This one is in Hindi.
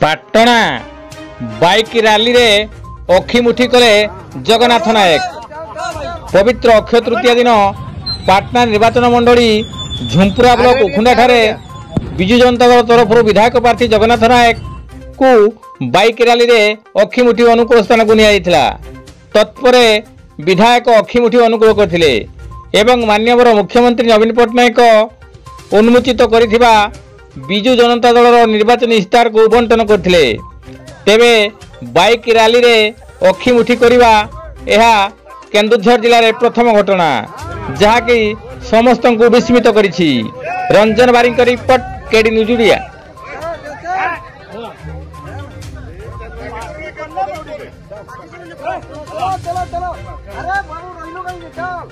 पाटणा बाइक रैली रे अखिमुठी कले जगन्नाथ नायक। पवित्र अक्षय तृतीया दिन पाटना निर्वाचन मंडली झुंपुरा ब्लॉक उखुंडा ठारे विजु जनता दल तरफ विधायक प्रार्थी जगन्नाथ नायक को बाइक रैली रे अखिमुठी अनुकूल स्थान को निया तत्परे विधायक अखिमुठी अनुकूल करथिले एवं माननीय मुख्यमंत्री नवीन पट्टनायक उन्मोचित करिथिबा विजु जनता दल निर्वाचन इस्तार को बंटन करथिले। तेबे बाइक रैली रे अखिमुठी करिबा एहा केन्दुझर जिले में प्रथम घटना जहाँकि समस्त को विस्मित करिछि। रंजन बारी का रिपोर्ट केडी न्यूज ओडिया। चलो चलो अरे बाबू रोइलो कहीं निकाल